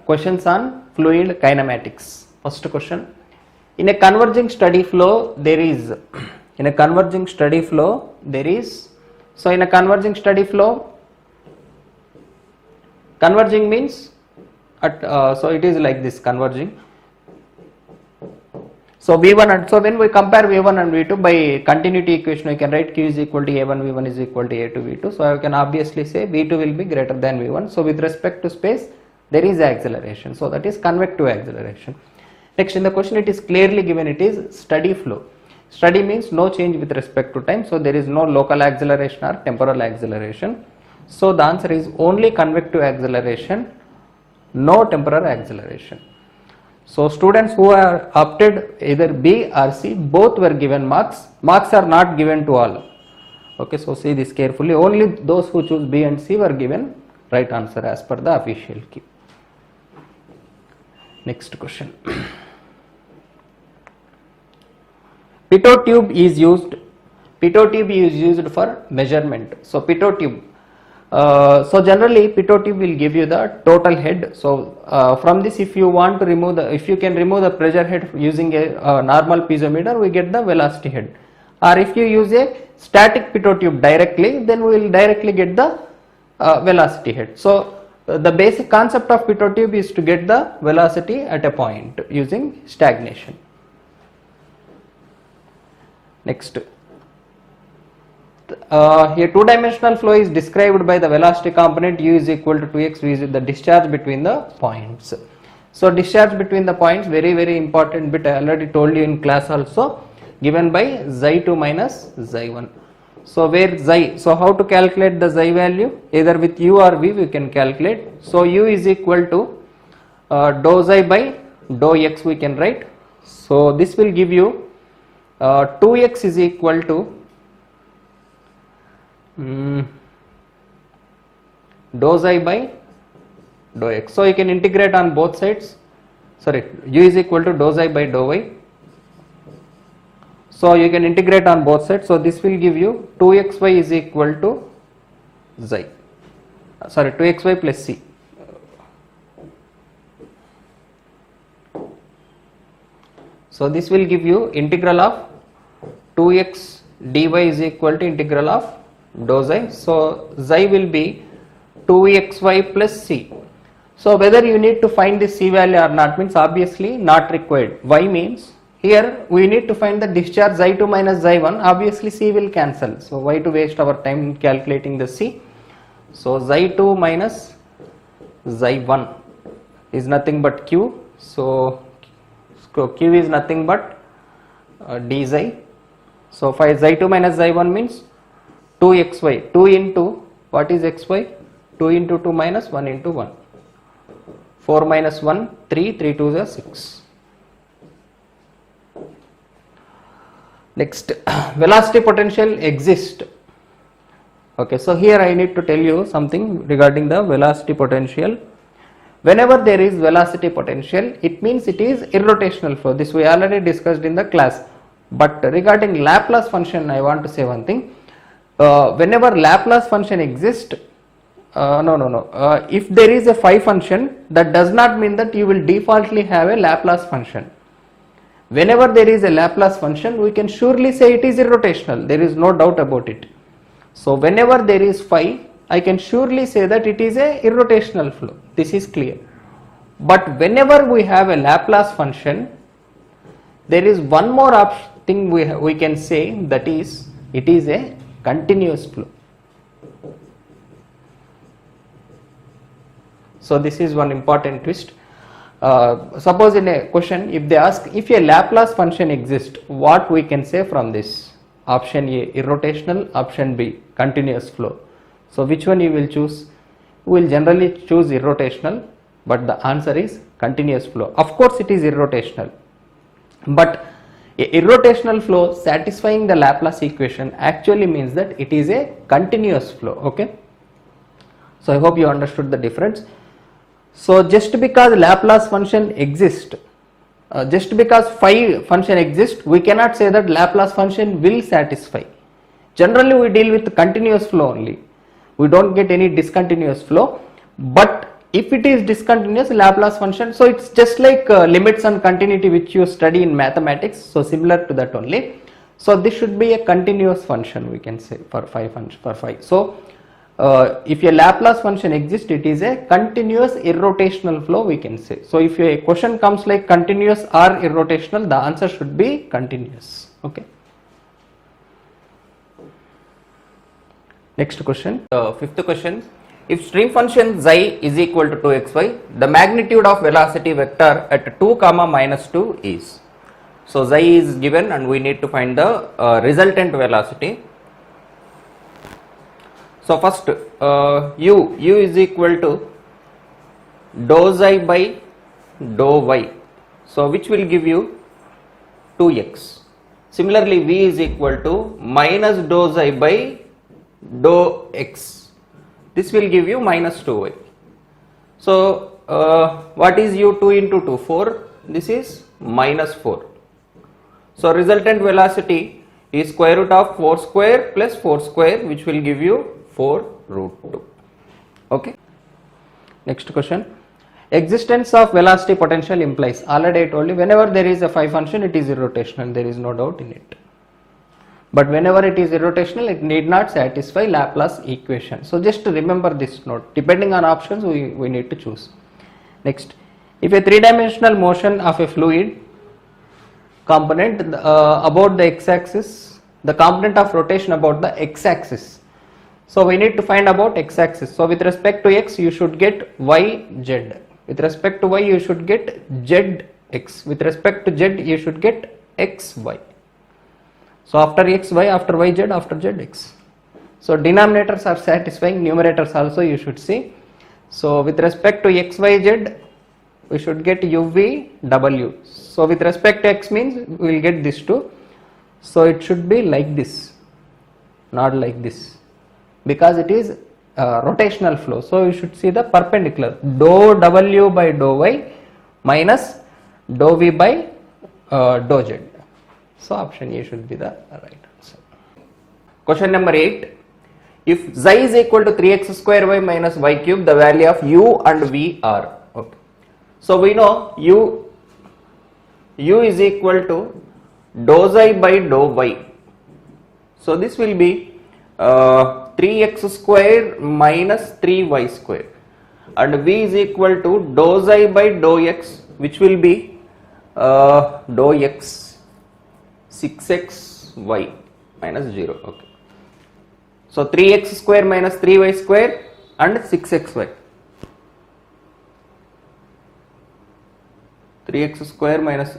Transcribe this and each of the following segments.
questions on fluid kinematics. First question, in a converging steady flow there is, so in a converging steady flow, converging means so it is like this, converging. So V1 and so when we compare V1 and V2 by continuity equation, we can write Q is equal to A1 V1 is equal to A2 V2. So I can obviously say V2 will be greater than V1. So with respect to space there is acceleration, so that is convective acceleration. Next, in the question it is clearly given, it is steady flow. Steady means no change with respect to time, so there is no local acceleration or temporal acceleration. So the answer is only convective acceleration, no temporal acceleration. So students who are opted either B or C, both were given marks. Marks are not given to all. Okay, so see this carefully. Only those who choose B and C were given right answer as per the official key. Next question. Pitot tube is used for measurement. So pitot tube. So generally pitot tube will give you the total head. So from this, if you want to remove if you can remove the pressure head using a normal piezometer, we get the velocity head. Or if you use a static pitot tube directly, then we will directly get the velocity head. So the basic concept of pitot tube is to get the velocity at a point using stagnation. Next. A two-dimensional flow is described by the velocity component u is equal to 2x, v is the discharge between the points. So discharge between the points, very important bit, I already told you in class also, given by xi2 minus xi1. So where xi, so how to calculate the xi value? Either with u or v we can calculate. So u is equal to dou xi by dou x we can write. So this will give you 2x is equal to dou xi by dou x. So you can integrate on both sides. Sorry, u is equal to dou xi by dou y. So you can integrate on both sides. So this will give you 2xy is equal to xi. Sorry, 2xy plus c. So this will give you integral of 2x dy is equal to integral of dou xi. So xi will be 2xy plus c. So whether you need to find the c value or not means obviously not required. Why means here we need to find the discharge xi2 minus xi1, obviously c will cancel. So why to waste our time in calculating the c? So xi2 minus xi1 is nothing but q. So q is nothing but d xi. So for xi2 minus xi1 means 2xy, 2 into what is xy? 2 into 2 minus 1 into 1. 4 minus 1, 3, 3 2 is 6. Next, velocity potential exists. Okay, so here I need to tell you something regarding the velocity potential. Whenever there is velocity potential, it means it is irrotational flow. This we already discussed in the class. But regarding Laplace function, I want to say one thing. Whenever Laplace function exists, if there is a phi function, that does not mean that you will defaultly have a Laplace function. Whenever there is a Laplace function, we can surely say it is irrotational. There is no doubt about it. So whenever there is phi, I can surely say that it is a irrotational flow. This is clear. But whenever we have a Laplace function, there is one more thing we can say, that is it is a continuous flow. So this is one important twist. Suppose in a question if they ask if a Laplace function exists, what we can say from this? Option A irrotational, option B continuous flow. So which one you will choose? We will generally choose irrotational, but the answer is continuous flow. Of course it is irrotational, but a irrotational flow satisfying the Laplace equation actually means that it is a continuous flow. Okay, so I hope you understood the difference. So just because Laplace function exists, just because phi function exists, we cannot say that Laplace function will satisfy. Generally we deal with continuous flow only. We don't get any discontinuous flow, but if it is discontinuous, Laplace function, so it's just like limits and continuity which you study in mathematics, so similar to that only. So this should be a continuous function, we can say, for phi. So if a Laplace function exists, it is a continuous irrotational flow, we can say. So if a question comes like continuous or irrotational, the answer should be continuous. Okay. Next question, fifth question. If stream function xi is equal to 2xy, the magnitude of velocity vector at 2 comma minus 2 is. So xi is given and we need to find the resultant velocity. So first u is equal to dou xi by dou y, so which will give you 2x. Similarly v is equal to minus dou xi by dou x, this will give you minus 2y. So what is u? 2 into 2, 4, this is minus 4. So resultant velocity is square root of 4 square plus 4 square, which will give you 4 root 2. Okay. Next question. Existence of velocity potential implies, already I told you, whenever there is a phi function, it is irrotational, there is no doubt in it. But whenever it is irrotational, it need not satisfy Laplace equation. So just to remember this note, depending on options we need to choose. Next, if a three-dimensional motion of a fluid component about the x-axis, the component of rotation about the x-axis. So we need to find about x-axis. So with respect to x, you should get y, z. With respect to y, you should get z, x. With respect to z, you should get x, y. So after x, y, after y, z, after z, x. So denominators are satisfying, numerators also you should see. So with respect to x, y, z, we should get u, v, w. So with respect to x means we will get this too. So it should be like this, not like this, because it is rotational flow. So you should see the perpendicular, dou w by dou y minus dou v by dou z. So option A should be the right answer. Question number 8. If xi is equal to 3x square y minus y cube, the value of u and v are. Okay. So we know u is equal to dou xi by dou y. So this will be 3x square minus 3y square, and v is equal to dou xi by dou x, which will be dou x 6xy minus 0. Okay. So 3x square minus 3y square and 6xy. 3x square minus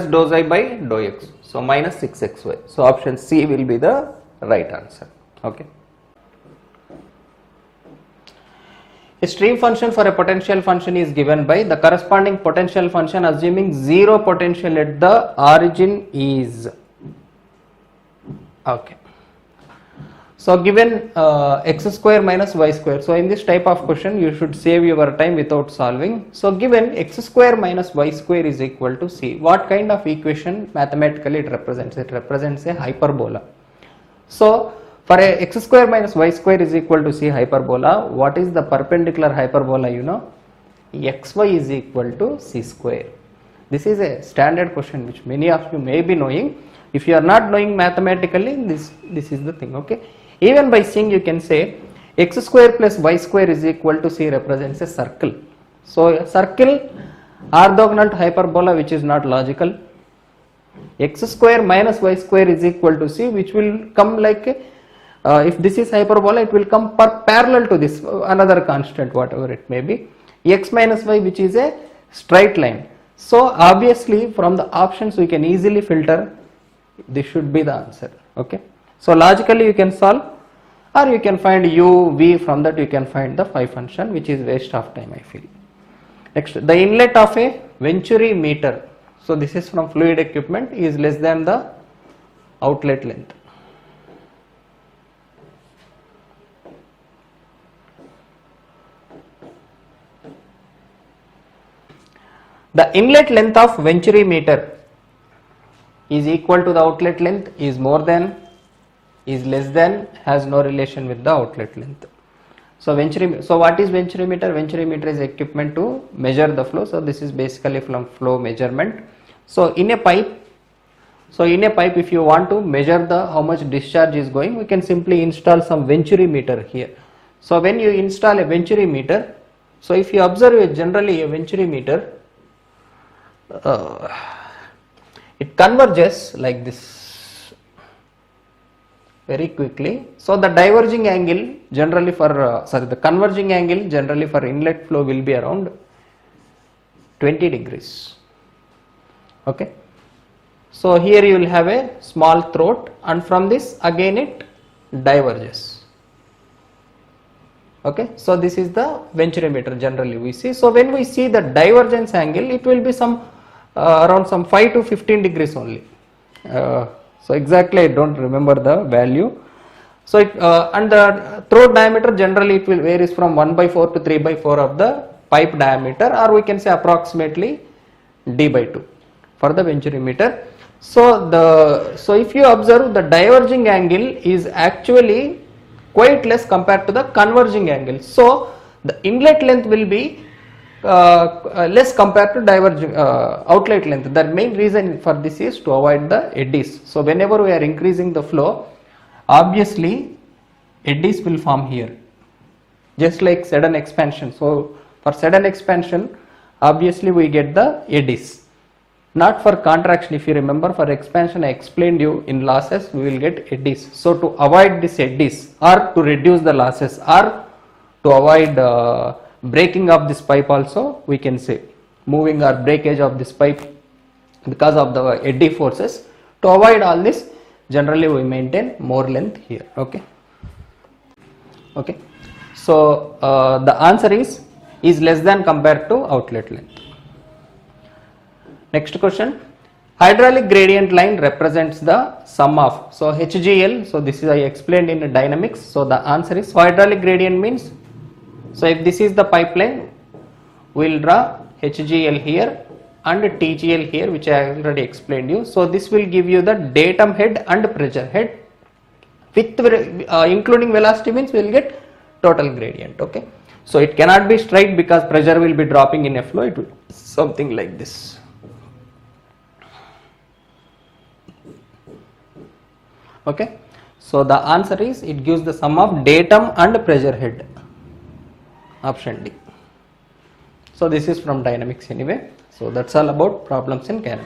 dou xi by dou x. So minus 6xy. So option C will be the right answer. Okay. A stream function for a potential function is given by the corresponding potential function assuming zero potential at the origin is. Okay. So given x square minus y square. So in this type of question you should save your time without solving. So given x square minus y square is equal to c. What kind of equation mathematically it represents? It represents a hyperbola. So for a x square minus y square is equal to c hyperbola, what is the perpendicular hyperbola? You know, xy is equal to c square. This is a standard question which many of you may be knowing. If you are not knowing mathematically, this is the thing. Okay. Even by seeing you can say x square plus y square is equal to c represents a circle. So a circle orthogonal to hyperbola, which is not logical. X square minus y square is equal to c, which will come like if this is hyperbola, it will come parallel to this another constant, whatever it may be, x minus y, which is a straight line. So obviously from the options we can easily filter, this should be the answer. Okay. So logically you can solve, or you can find u, v, from that you can find the phi function, which is waste of time, I feel. Next, the inlet of a Venturi meter. So this is from fluid equipment, is less than the outlet length. The inlet length of Venturi meter is equal to the outlet length, is more than, is less than, has no relation with the outlet length. So what is venturimeter? Venturimeter is equipment to measure the flow. So this is basically from flow measurement. So in a pipe, if you want to measure the how much discharge is going, we can simply install some venturimeter here. So when you install a venturimeter, so if you observe generally a venturimeter, it converges like this very quickly. So the diverging angle generally for the converging angle generally for inlet flow will be around 20 degrees. Okay. So here you will have a small throat, and from this again it diverges. Okay, so this is the venturimeter generally we see. So when we see the divergence angle, it will be some around some 5 to 15 degrees only. So exactly I don't remember the value. So and the throat diameter generally it will varies from 1/4 to 3/4 of the pipe diameter, or we can say approximately d/2 for the venturimeter. So if you observe, the diverging angle is actually quite less compared to the converging angle. So the inlet length will be less compared to diverging outlet length. The main reason for this is to avoid the eddies. So whenever we are increasing the flow, obviously eddies will form here, just like sudden expansion. So for sudden expansion, obviously we get the eddies. Not for contraction. If you remember, for expansion I explained you in losses we will get eddies. So to avoid this eddies, or to reduce the losses, or to avoid breaking of this pipe also, we can say moving or breakage of this pipe because of the eddy forces. To avoid all this, generally we maintain more length here. Okay. Okay. So the answer is less than compared to outlet length. Next question, hydraulic gradient line represents the sum of, so HGL, so this is I explained in dynamics. So the answer is, so hydraulic gradient means, so if this is the pipeline, we will draw HGL here and TGL here, which I already explained you. So this will give you the datum head and pressure head with including velocity, means we will get total gradient. Okay. So it cannot be straight because pressure will be dropping in a flow, it will something like this. Okay, so the answer is, it gives the sum of datum and pressure head, option D. So this is from dynamics anyway. So that's all about problems in kinetics.